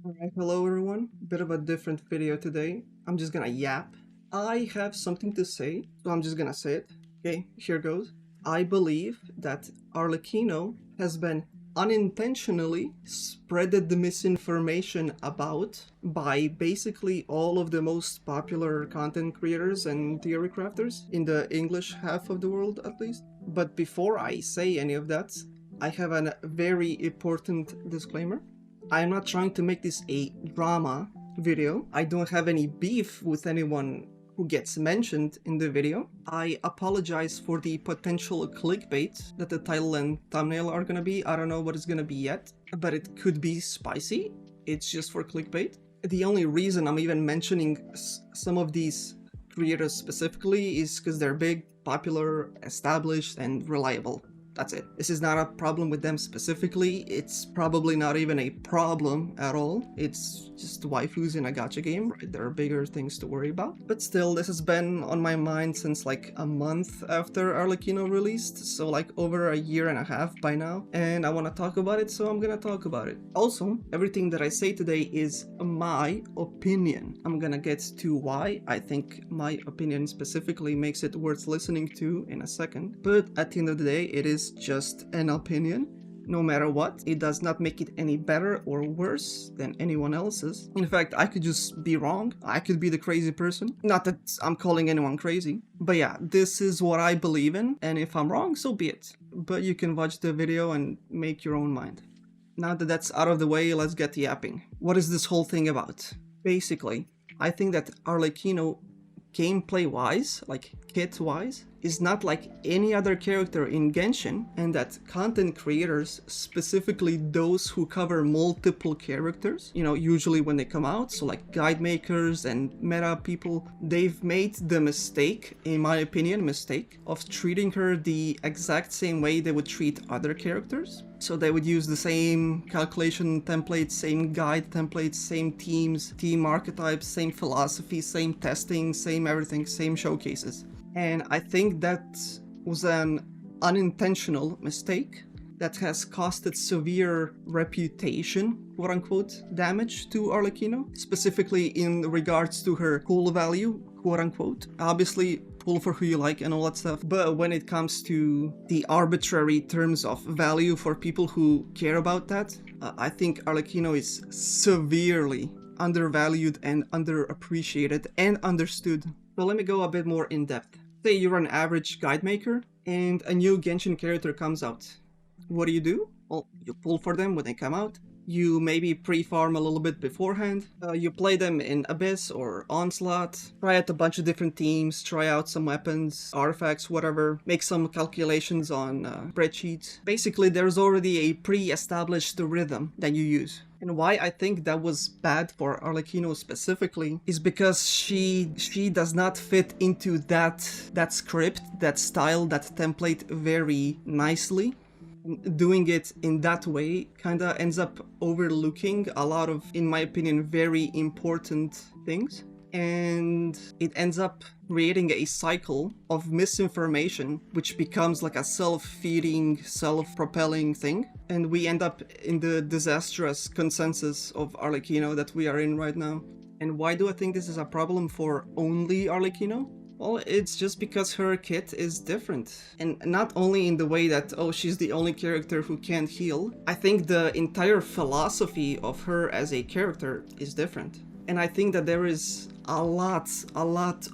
Alright, hello everyone. Bit of a different video today. I'm just gonna yap. I have something to say, so I'm just gonna say it. Okay, here goes. I believe that Arlecchino has been unintentionally spreaded the misinformation about by basically all of the most popular content creators and theory crafters in the English half of the world at least. But before I say any of that, I have a very important disclaimer. I am not trying to make this a drama video. I don't have any beef with anyone who gets mentioned in the video. I apologize for the potential clickbait that the title and thumbnail are gonna be. I don't know what it's gonna be yet, but it could be spicy. It's just for clickbait. The only reason I'm even mentioning some of these creators specifically is because they're big, popular, established, and reliable. That's it. This is not a problem with them specifically. It's probably not even a problem at all. It's just waifus in a gacha game, right? There are bigger things to worry about. But still, this has been on my mind since like a month after Arlecchino released, so like over a year and a half by now. And I want to talk about it, so I'm gonna talk about it. Also, everything that I say today is my opinion. I'm gonna get to why I think my opinion specifically makes it worth listening to in a second. But at the end of the day, it is just an opinion. No matter what, it does not make it any better or worse than anyone else's. In fact, I could just be wrong. I could be the crazy person. Not that I'm calling anyone crazy. But yeah, this is what I believe in, and if I'm wrong, so be it. But you can watch the video and make your own mind. Now that that's out of the way, let's get to yapping. What is this whole thing about? Basically, I think that Arlecchino, gameplay-wise, like kit-wise, is not like any other character in Genshin, and that content creators, specifically those who cover multiple characters, you know, usually when they come out, so like guide makers and meta people, they've made the mistake, in my opinion, of treating her the exact same way they would treat other characters. So they would use the same calculation templates, same guide templates, same teams, team archetypes, same philosophy, same testing, same everything, same showcases. And I think that was an unintentional mistake that has costed severe reputation, quote-unquote, damage to Arlecchino, specifically in regards to her pull value, quote-unquote. Obviously, pull for who you like and all that stuff, but when it comes to the arbitrary terms of value for people who care about that, I think Arlecchino is severely undervalued and underappreciated and understood. So let me go a bit more in depth. Say you're an average guide maker and a new Genshin character comes out. What do? Well, you pull for them when they come out. You maybe pre-farm a little bit beforehand. You play them in Abyss or Onslaught. Try out a bunch of different teams. Try out some weapons, artifacts, whatever. Make some calculations on spreadsheets. Basically, there's already a pre-established rhythm that you use. And why I think that was bad for Arlecchino specifically is because she does not fit into that script, that style, that template very nicely. Doing it in that way kinda ends up overlooking a lot of, in my opinion, very important things. And it ends up creating a cycle of misinformation, which becomes like a self-feeding, self-propelling thing. And we end up in the disastrous consensus of Arlecchino that we are in right now. And why do I think this is a problem for only Arlecchino? Well, it's just because her kit is different. And not only in the way that, oh, she's the only character who can't heal. I think the entire philosophy of her as a character is different. And I think that there is a lot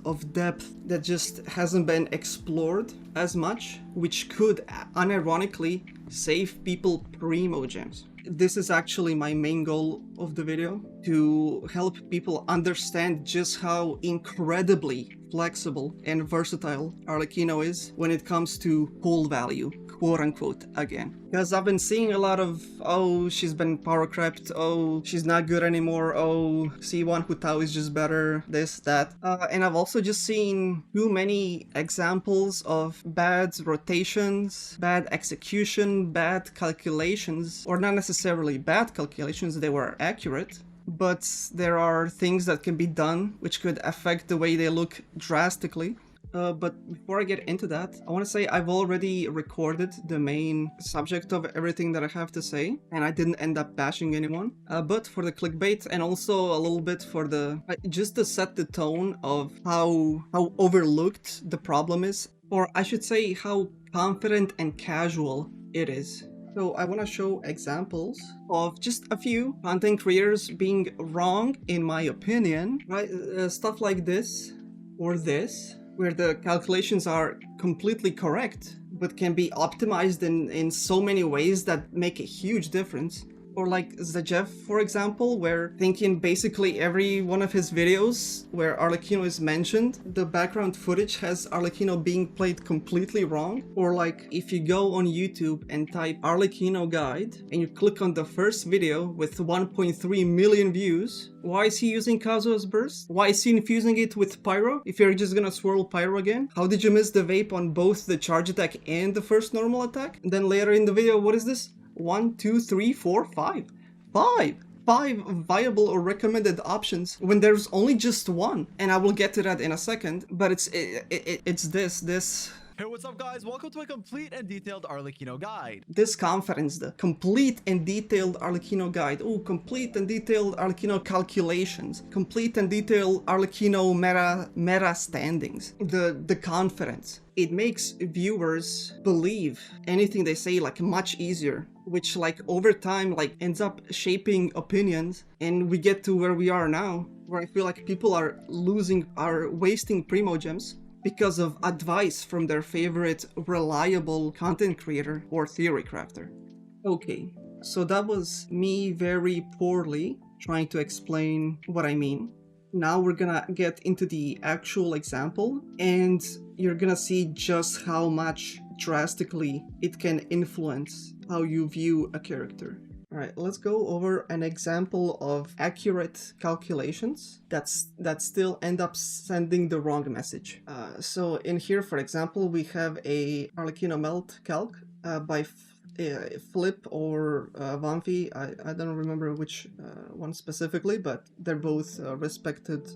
of depth that just hasn't been explored as much, which could unironically save people primo gems. This is actually my main goal of the video, to help people understand just how incredibly flexible and versatile Arlecchino is when it comes to pull value, quote-unquote, again. Because I've been seeing a lot of, oh, she's been power crept, oh, she's not good anymore, oh, C1 Hu Tao is just better, this, that. And I've also just seen too many examples of bad rotations, bad execution, bad calculations, or not necessarily bad calculations, they were accurate, but there are things that can be done which could affect the way they look drastically. But before I get into that, I want to say I've already recorded the main subject of everything that I have to say, and I didn't end up bashing anyone. But for the clickbait and also a little bit for the just to set the tone of how overlooked the problem is, or I should say how confident and casual it is. So I want to show examples of just a few content creators being wrong, in my opinion, right? Stuff like this or this, where the calculations are completely correct, but can be optimized in so many ways that make a huge difference. Or like Zajev, for example, where thinking basically every one of his videos where Arlecchino is mentioned, the background footage has Arlecchino being played completely wrong. Or like if you go on YouTube and type Arlecchino guide and you click on the first video with 1.3 million views, why is he using Kazuha's burst? Why is he infusing it with Pyro if you're just gonna swirl Pyro again? How did you miss the vape on both the charge attack and the first normal attack? And then later in the video, what is this? 1, 2, 3, 4, 5. Five viable or recommended options when there's only just one. And I will get to that in a second, but it's this. Hey, what's up, guys? Welcome to a complete and detailed Arlecchino guide. This conference, the complete and detailed Arlecchino guide. Oh, complete and detailed Arlecchino calculations. Complete and detailed Arlecchino meta standings. The conference. It makes viewers believe anything they say like much easier, which like over time like ends up shaping opinions, and we get to where we are now, where I feel like people are wasting primogems because of advice from their favorite reliable content creator or theory crafter. Okay, so that was me very poorly trying to explain what I mean. Now we're gonna get into the actual example, and you're gonna see just how much drastically it can influence how you view a character. Alright, let's go over an example of accurate calculations that still end up sending the wrong message. So in here, for example, we have a Arlecchino melt calc by Flip or Vanfi. I don't remember which one specifically, but they're both respected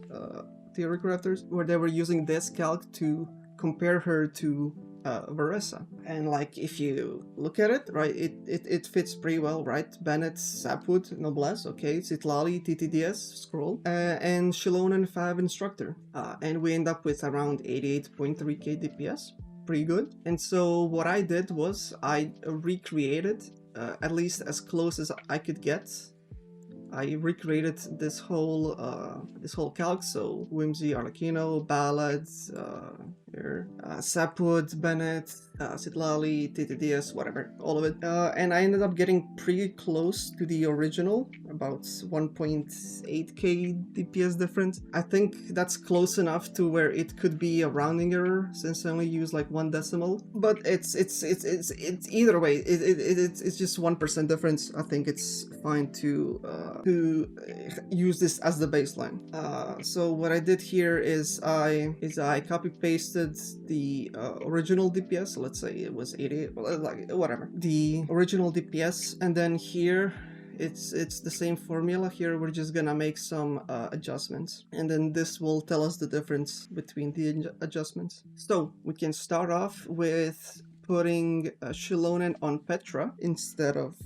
theory crafters, where they were using this calc to compare her to Varessa. And like if you look at it, right, it fits pretty well, right? Bennett, Sapwood, Noblesse, okay, Zitlali, TTDS, Scroll, and Shilonen Fab Instructor. And we end up with around 88.3k DPS. Pretty good. And so what I did was I recreated, at least as close as I could get, I recreated this whole calc. So Whimsy, Arlecchino, Ballads, here, Sapwood, Bennett, Sitlali, TTDS, whatever, all of it. And I ended up getting pretty close to the original, about 1.8k DPS difference. I think that's close enough to where it could be a rounding error, since I only use like 1 decimal. But it's either way, it's just 1% difference. I think it's fine to use this as the baseline. So what I did here is I copy pasted the original DPS. So let's say it was 88, like whatever, the original DPS, and then here it's the same formula. Here we're just gonna make some adjustments, and then this will tell us the difference between the adjustments. So we can start off with putting Shilonen on Petra instead of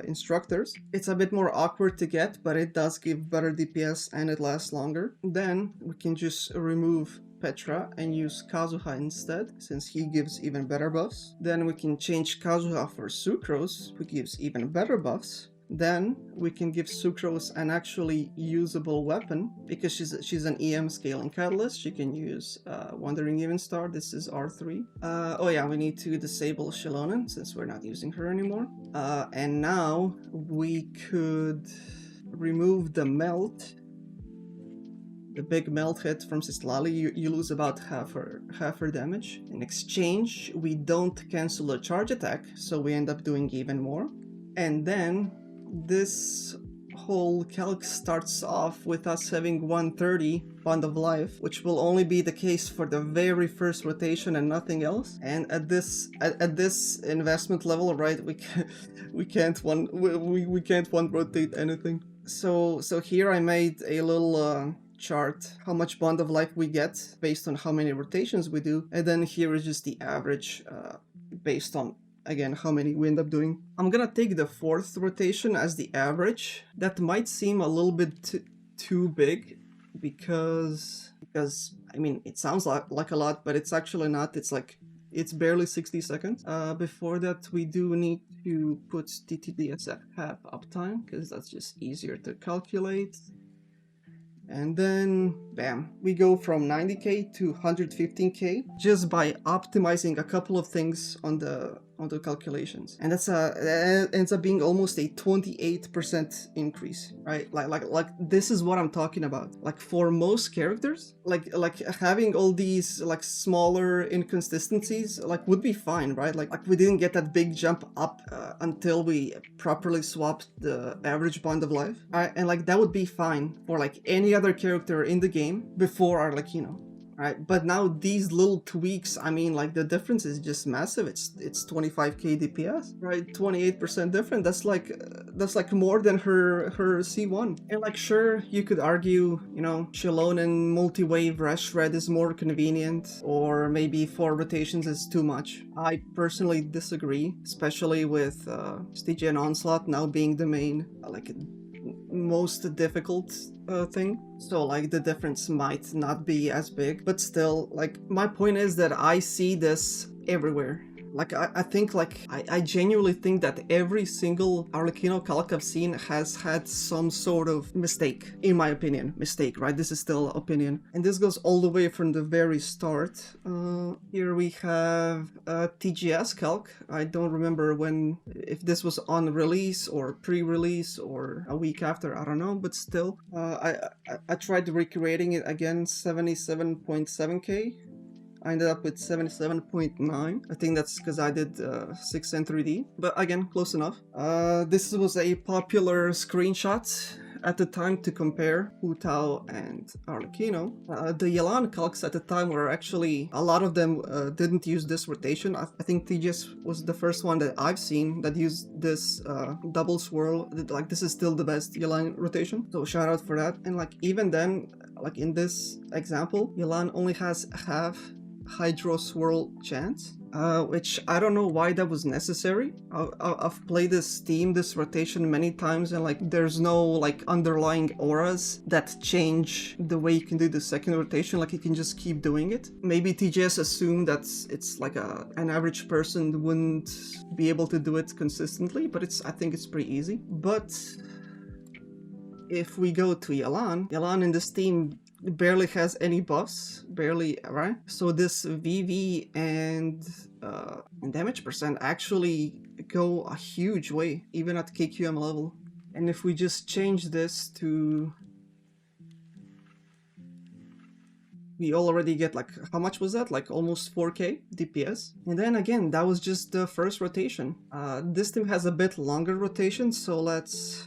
instructors. It's a bit more awkward to get, but it does give better DPS and it lasts longer. Then we can just remove Petra and use Kazuha instead, since he gives even better buffs. Then we can change Kazuha for Sucrose, who gives even better buffs. Then we can give Sucrose an actually usable weapon, because she's an EM scaling catalyst. She can use Wandering Even Star. This is R3. Oh yeah, we need to disable Shilonen since we're not using her anymore. And now we could remove the melt. The big melt hit from Sislali, you lose about half her damage. In exchange, we don't cancel a charge attack, so we end up doing even more. And then this whole calc starts off with us having 130 Bond of Life, which will only be the case for the very first rotation and nothing else. And at this investment level, right, we can't one rotate anything. So here I made a little chart how much bond of life we get based on how many rotations we do, and then here is just the average based on, again, how many we end up doing. I'm gonna take the 4th rotation as the average. That might seem a little bit too big because I mean, it sounds like a lot, but it's actually not. It's barely 60 seconds. Before that, we do need to put TTD at half uptime because that's just easier to calculate. And then, bam, we go from 90k to 115k just by optimizing a couple of things on the calculations, and that ends up being almost a 28% increase, right? Like this is what I'm talking about. Like for most characters, like having all these like smaller inconsistencies like would be fine, right? Like we didn't get that big jump up until we properly swapped the average bond of life, and like that would be fine for like any other character in the game before Arlecchino. Right, but now these little tweaks, I mean, like the difference is just massive. It's 25k DPS, right? 28% different. That's like more than her C1. And like, sure, you could argue, you know, Shilone and multi-wave Rush Red is more convenient, or maybe 4 rotations is too much. I personally disagree, especially with Stygian Onslaught now being the main, like, most difficult thing. So like the difference might not be as big, but still, like, my point is that I see this everywhere. Like I think, like, I genuinely think that every single Arlecchino calc I've seen has had some sort of mistake, in my opinion. Mistake, right? This is still opinion. And this goes all the way from the very start. Here we have a TGS calc. I don't remember if this was on release or pre-release or a week after, I don't know, but still. I tried recreating it again, 77.7k. I ended up with 77.9. I think that's because I did 6 and 3D, but again, close enough. This was a popular screenshot at the time to compare Hu Tao and Arlecchino. The Yelan calcs at the time were actually, a lot of them didn't use this rotation. I think TGS was the first one that I've seen that used this double swirl. Like, this is still the best Yelan rotation, so shout out for that. And like, even then, like in this example, Yelan only has half Hydro Swirl chance, which I don't know why that was necessary. I've played this rotation many times, and like there's no like underlying auras that change the way you can do the second rotation. Like you can just keep doing it. Maybe TGS assumed that it's like an average person wouldn't be able to do it consistently, but I think it's pretty easy. But if we go to Yelan in this team barely has any buffs, barely, right? So this VV and damage percent actually go a huge way, even at KQM level. And if we just change this to, we already get like, how much was that? Like almost 4k DPS. And then again, that was just the first rotation. This team has a bit longer rotation, so let's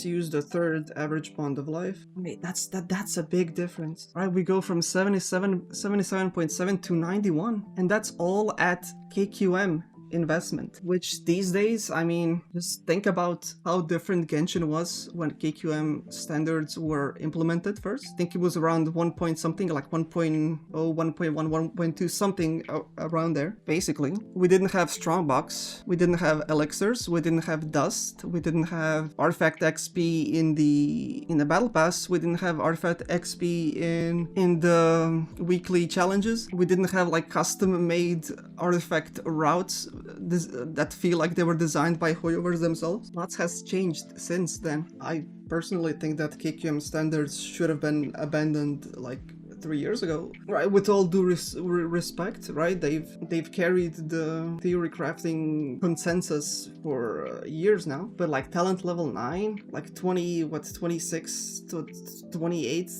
use the 3rd average bond of life. Wait, that's a big difference. Right, we go from 77.7 to 91, and that's all at KQM investment, which these days, I mean, just think about how different Genshin was when KQM standards were implemented first. I think it was around 1 point something, like 1.0, 1.1, 1.2, something around there. Basically, we didn't have Strongbox, we didn't have elixirs, we didn't have dust, we didn't have artifact XP in the battle pass, we didn't have artifact XP in the weekly challenges, we didn't have like custom made artifact routes that feel like they were designed by Hoyoverse themselves. Lots has changed since then. I personally think that KQM standards should have been abandoned like 3 years ago, right? With all due respect, right? They've carried the theory crafting consensus for years now, but like talent level 9, like 26 to 28,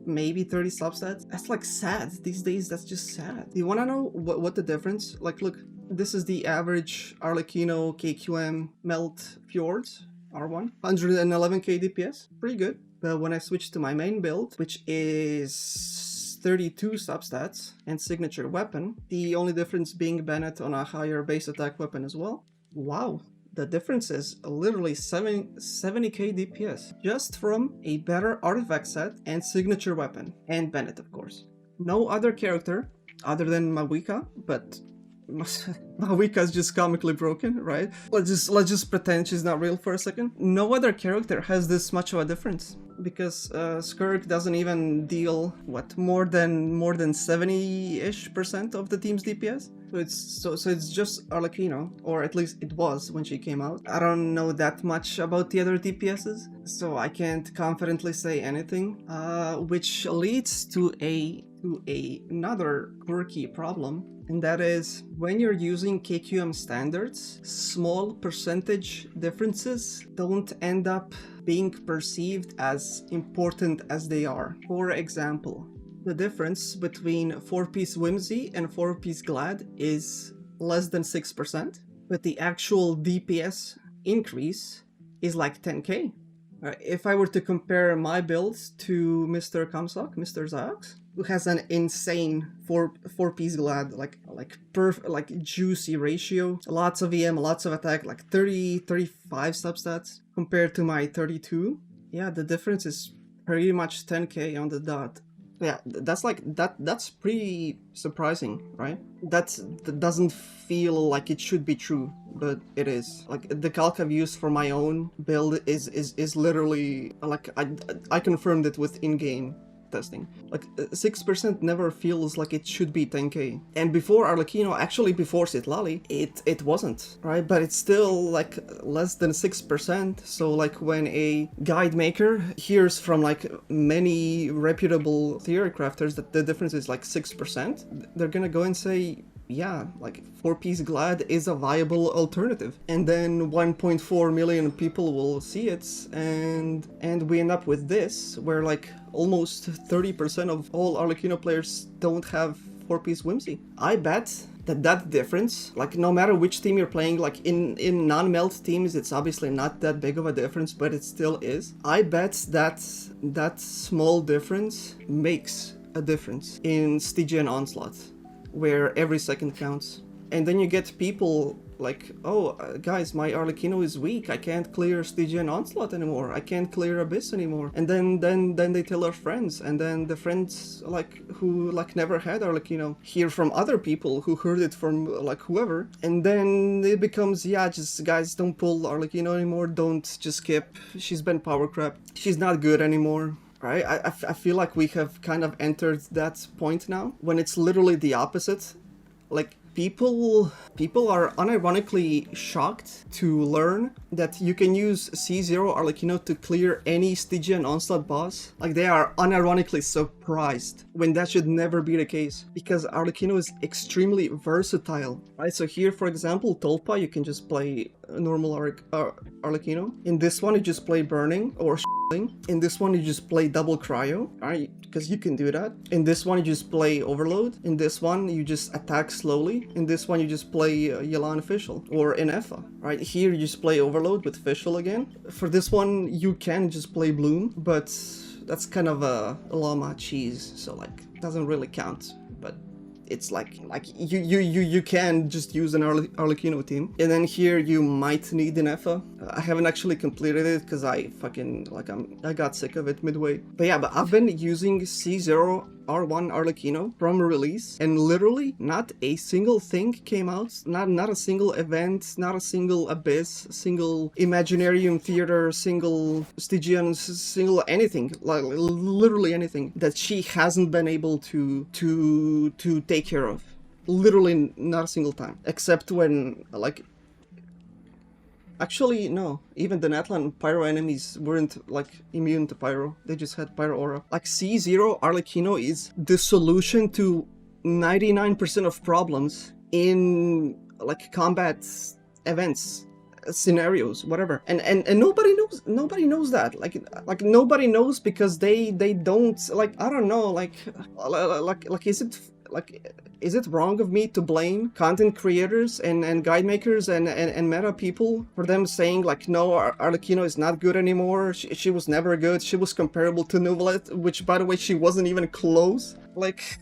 maybe 30 substats, that's like sad these days. That's just sad. You want to know what the difference? Like, look, this is the average Arlecchino KQM Melt Fjords R1, 111k DPS, pretty good. But when I switch to my main build, which is 32 substats and signature weapon, the only difference being Bennett on a higher base attack weapon as well. Wow, The difference is literally 70k DPS, just from a better artifact set and signature weapon, and Bennett, of course. No other character other than Mawika, but Mawika is just comically broken, right? Let's just pretend she's not real for a second. No other character has this much of a difference, because Skirk doesn't even deal more than 70-ish% of the team's DPS. So it's just Arlecchino, or at least it was when she came out. I don't know that much about the other DPSs, so I can't confidently say anything. Which leads to another quirky problem, and that is when you're using KQM standards, small percentage differences don't end up being perceived as important as they are. For example, the difference between 4-piece Whimsy and 4-piece Glad is less than 6%, but the actual DPS increase is like 10k. If I were to compare my builds to Mr. Kamsak, Mr. Zaox, who has an insane 4-piece Glad, like juicy ratio, lots of EM, lots of attack, like 35 substats compared to my 32. Yeah, the difference is pretty much 10k on the dot. Yeah, that's pretty surprising, right? That doesn't feel like it should be true, but it is. Like, the calc I've used for my own build is literally, like, I confirmed it with in-game testing. Like, 6% never feels like it should be 10k. And before Arlecchino, actually before Sitlali, it wasn't, right? But it's still like less than 6%. So like when a guide maker hears from like many reputable theory crafters that the difference is like 6%, they're gonna go and say, yeah, like 4-piece Glad is a viable alternative. And then 1.4 million people will see it, and we end up with this, where like almost 30% of all Arlecchino players don't have 4-piece Whimsy. I bet that difference, like no matter which team you're playing, like in non-melt teams, it's obviously not that big of a difference, but it still is. I bet that small difference makes a difference in Stygian Onslaught, where every second counts. And then you get people like, oh, guys, my Arlecchino is weak, I can't clear Stygian Onslaught anymore, I can't clear Abyss anymore. And then they tell their friends, and then the friends like who like never had Arlecchino hear from other people who heard it from like whoever, and then it becomes, yeah, just guys, don't pull Arlecchino anymore, don't, just skip, she's been power crap, she's not good anymore. Right? I feel like we have kind of entered that point now when it's literally the opposite. Like, people are unironically shocked to learn that you can use C0 Arlecchino to clear any Stygian Onslaught boss. Like, they are unironically surprised when that should never be the case, because Arlecchino is extremely versatile, right? So here, for example, Tolpa, you can just play normal Arlecchino. In this one, you just play Burning or in this one, you just play double cryo, right? Because you can do that. In this one, you just play overload. In this one, you just attack slowly. In this one, you just play Yelan Official or Inefa, right? Here, you just play overload with Official again. For this one, you can just play Bloom, but that's kind of a llama cheese, so like, doesn't really count. But it's like you can just use an Arlecchino team. And then here you might need an Efa. I haven't actually completed it because I fucking like I got sick of it midway. But yeah, but I've been using C0 R1 Arlecchino from release, and literally not a single thing came out, not a single event, not a single Abyss, single Imaginarium Theater, single Stygian, single anything, like literally anything that she hasn't been able to take care of. Literally not a single time, except when like, actually, no. Even the Natlan Pyro enemies weren't, like, immune to Pyro. They just had Pyro Aura. Like, C0 Arlecchino is the solution to 99% of problems in, like, combat events, scenarios, whatever. And nobody knows that. Like nobody knows because they don't, like, I don't know, like is it wrong of me to blame content creators and guide makers and meta people for them saying like, no, Arlecchino is not good anymore, she was never good, she was comparable to Nuvalet, which by the way she wasn't even close. Like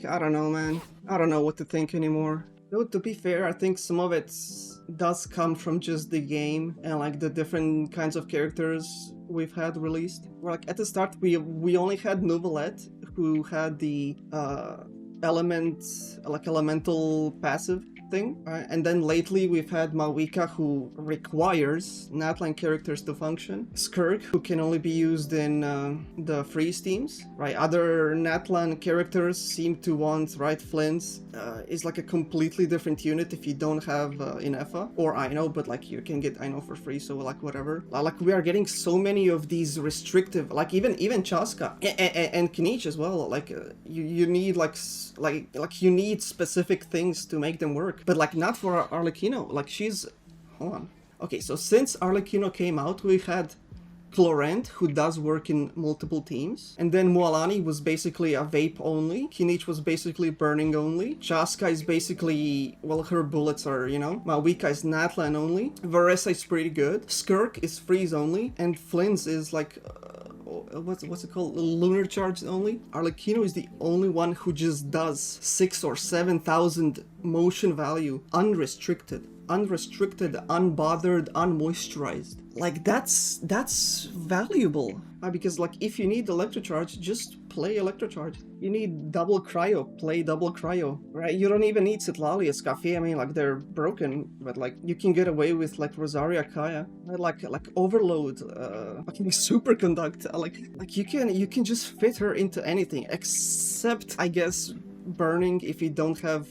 I don't know, man, I don't know what to think anymore. Though, to be fair, I think some of it's does come from just the game and like the different kinds of characters we've had released. Where, like, at the start we only had Novelette, who had the elemental passive thing, and then lately we've had Mawika, who requires Natlan characters to function, Skirk, who can only be used in the freeze teams, right? Other Natlan characters seem to want, right, Flint's is like a completely different unit if you don't have Inefa or Aino, but like you can get Aino for free, so like whatever. Like we are getting so many of these restrictive, like even Chaska and Kinich as well. Like you need like you need specific things to make them work, but like not for Arlecchino. Like she's, hold on. Okay, so since Arlecchino came out, we had Rant, who does work in multiple teams, and then Mualani was basically a vape only, Kinich was basically burning only, Chaska is basically, well, her bullets are, you know, Mawika is Natlan only, Varesa is pretty good, Skirk is freeze only, and Flynn's is like what's it called, lunar charge only. Arlecchino is the only one who just does 6,000 or 7,000 motion value unrestricted, unbothered, unmoisturized. Like that's valuable, because like if you need electrocharge, just play electrocharge. You need double cryo, play double cryo, right? You don't even need Citlali, Escafé. I mean, like, they're broken, but like you can get away with like Rosaria Kaya, right? like Overload, fucking Superconduct. Like you can just fit her into anything except, I guess, burning if you don't have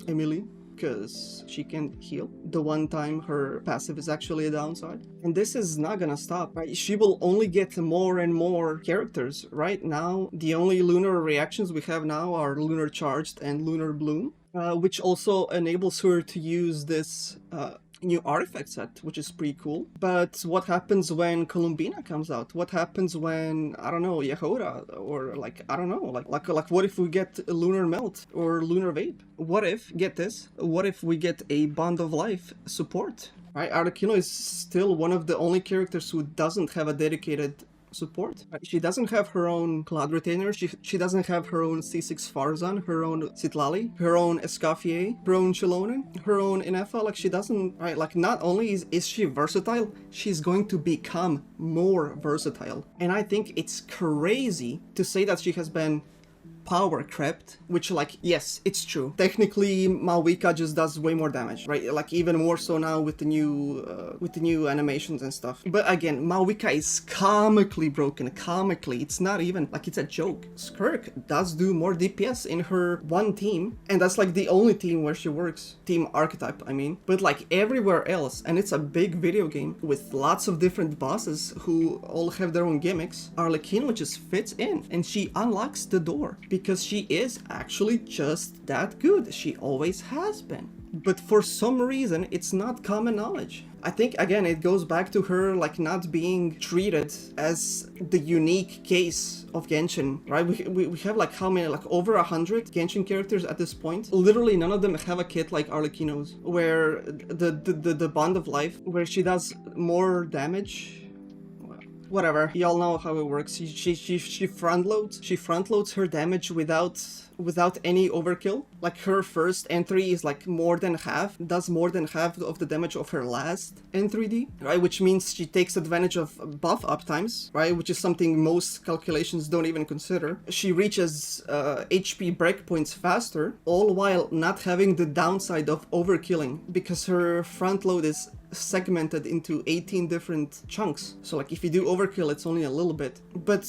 Emily, because she can heal the one time her passive is actually a downside. And this is not gonna stop, right? She will only get more and more characters. Right now, the only lunar reactions we have now are Lunar Charged and Lunar Bloom, which also enables her to use this new artifact set, which is pretty cool. But what happens when Columbina comes out? What happens when, I don't know, Yahora, or like, I don't know, like what if we get a Lunar Melt or Lunar Vape? What if, get this, what if we get a Bond of Life support? Right, Arlecchino is still one of the only characters who doesn't have a dedicated support. She doesn't have her own Cloud Retainer, she doesn't have her own C6 Farzan, her own Citlali, her own Escaffier, her own Chilonen, her own Inefa. Like, she doesn't, right, like, not only is she versatile, she's going to become more versatile. And I think it's crazy to say that she has been power crept, which, like, yes, it's true. Technically, Mawika just does way more damage, right? Like, even more so now with the new animations and stuff. But again, Mawika is comically broken. Comically, it's not even like it's a joke. Skirk does do more DPS in her one team, and that's like the only team where she works. Team Archetype, I mean. But like everywhere else, and it's a big video game with lots of different bosses who all have their own gimmicks, Arlecchino just fits in, and she unlocks the door. Because she is actually just that good. She always has been. But for some reason, it's not common knowledge. I think, again, it goes back to her, like, not being treated as the unique case of Genshin, right? We have, like, how many? Like, over 100 Genshin characters at this point. Literally, none of them have a kit like Arlecchino's, where the Bond of Life, where she does more damage. Whatever, y'all know how it works. She front loads her damage without any overkill. Like, her first entry is like more than half, does more than half of the damage of her last N3D, right? Which means she takes advantage of buff uptimes, right? Which is something most calculations don't even consider. She reaches HP breakpoints faster, all while not having the downside of overkilling, because her front load is segmented into 18 different chunks. So like if you do overkill, it's only a little bit, but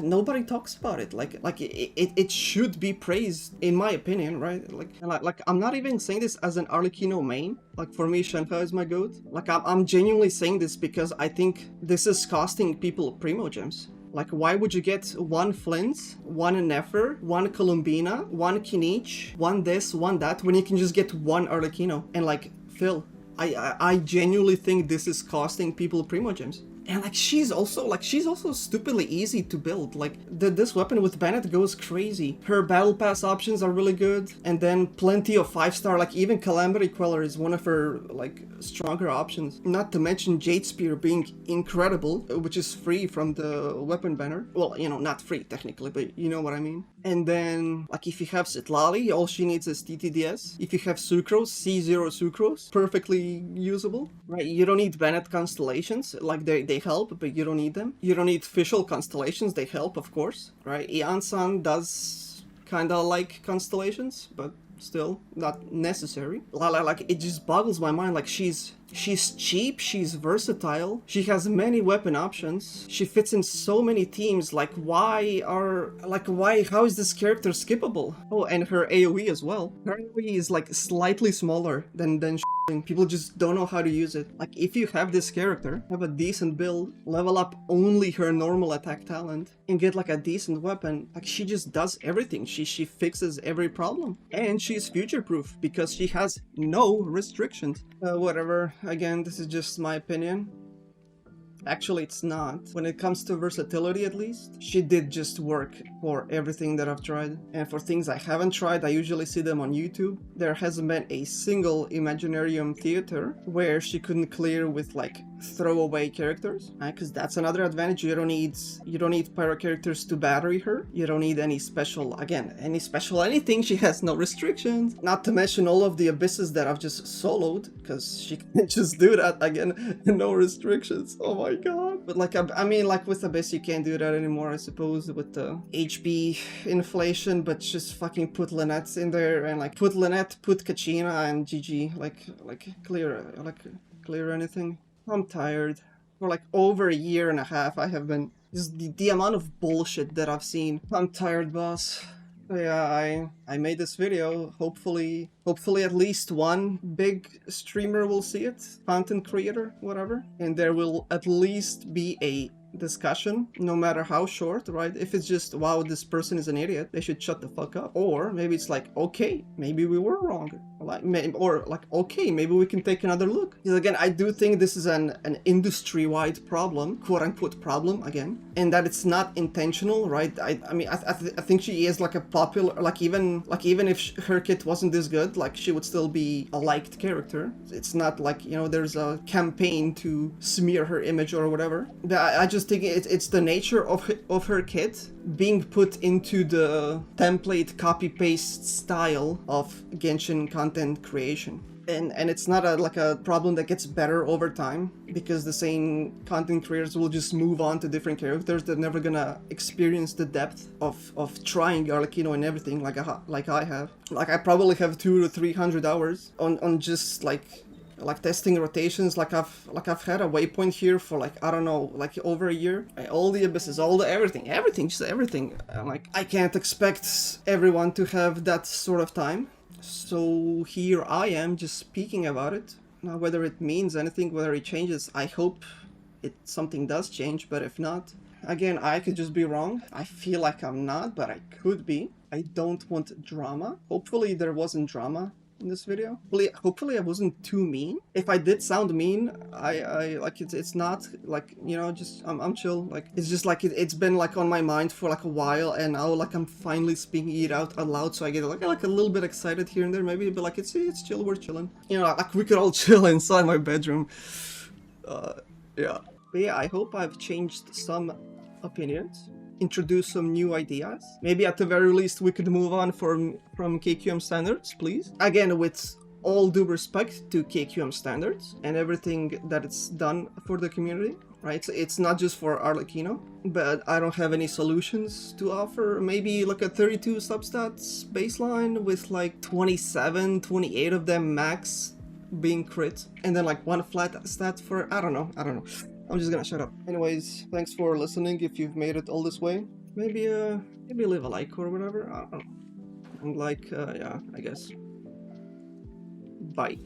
nobody talks about it. Like it should be praised, in my opinion, right? Like I'm not even saying this as an Arlecchino main. Like, for me, Shenhe is my goat. Like, I'm genuinely saying this because I think this is costing people primo gems. Like, why would you get one Flint, one Nefer, one Columbina, one Kinich, one this, one that, when you can just get one Arlecchino and like fill I genuinely think this is costing people primogems. And like she's also stupidly easy to build. Like this weapon with Bennett goes crazy. Her battle pass options are really good, and then plenty of 5-star. Like even Calamity Queller is one of her like stronger options. Not to mention Jade Spear being incredible, which is free from the weapon banner. Well, you know, not free technically, but you know what I mean. And then like if you have Citlali, all she needs is TTDS. If you have Sucrose, C0 Sucrose, perfectly usable, right? You don't need Bennett constellations, like they help, but you don't need them. You don't need Fischl constellations, they help, of course, right? Ian-san does kind of like constellations, but still not necessary. Like it just boggles my mind. Like she's cheap, she's versatile, she has many weapon options, she fits in so many teams. Like how is this character skippable? Oh, and her AoE as well. Her AoE is like slightly smaller than people just don't know how to use it. Like if you have this character, have a decent build, level up only her normal attack talent, and get like a decent weapon, like she just does everything. She fixes every problem, and she's future proof because she has no restrictions. Whatever, again, this is just my opinion. Actually, it's not. When it comes to versatility, at least, she did just work for everything that I've tried. And for things I haven't tried, I usually see them on YouTube. There hasn't been a single Imaginarium theater where she couldn't clear with like throwaway characters, because that's another advantage. You don't need pyro characters to battery her. You don't need any special anything. She has no restrictions. Not to mention all of the abysses that I've just soloed, because she can just do that again, no restrictions. Oh my god. But like I mean, like with Abyss you can't do that anymore, I suppose, with the HP inflation. But just fucking put Lynette in there, and like put Lynette, put Kachina, and GG. Like clear anything. I'm tired. For like over a year and a half, I have been just the amount of bullshit that I've seen. I'm tired, boss. Yeah, I made this video. Hopefully at least one big streamer will see it, content creator, whatever, and there will at least be a discussion, no matter how short, right? If it's just, wow, this person is an idiot, they should shut the fuck up. Or maybe it's like, okay, maybe we were wrong. Okay, maybe we can take another look. Because again, I do think this is an industry-wide problem, quote-unquote problem, again, and that it's not intentional, right? I think she is like a popular, like even if her kit wasn't this good, like she would still be a liked character. It's not like, you know, there's a campaign to smear her image or whatever. I just think it's the nature of her kit being put into the template copy-paste style of Genshin content creation. And it's not a problem that gets better over time, because the same content creators will just move on to different characters. They're never gonna experience the depth of trying Arlecchino and everything like I have. Like I probably have 200 to 300 hours on just like testing rotations. Like I've had a waypoint here for like, I don't know, like over a year. All the abysses, all the everything, just everything. Like I can't expect everyone to have that sort of time. So here I am just speaking about it. Now whether it means anything, whether it changes, I hope something does change, but if not, again, I could just be wrong. I feel like I'm not, but I could be. I don't want drama. Hopefully there wasn't drama in this video. Hopefully I wasn't too mean. If I did sound mean, I like it's not like, you know, just I'm chill. Like it's just like it's been like on my mind for like a while, and now like I'm finally speaking it out loud, so I get like a little bit excited here and there maybe, but like it's chill, we're chilling. You know, like we could all chill inside my bedroom. Yeah. But yeah, I hope I've changed some opinions, introduce some new ideas. Maybe at the very least we could move on from KQM standards, please. Again, with all due respect to KQM standards and everything that it's done for the community, right? So it's not just for Arlecchino, but I don't have any solutions to offer. Maybe like a 32 substats baseline with like 27, 28 of them max being crit, and then like one flat stat for, I don't know. I'm just gonna shut up. Anyways, thanks for listening. If you've made it all this way, maybe leave a like or whatever. I don't know. And like, yeah, I guess. Bye.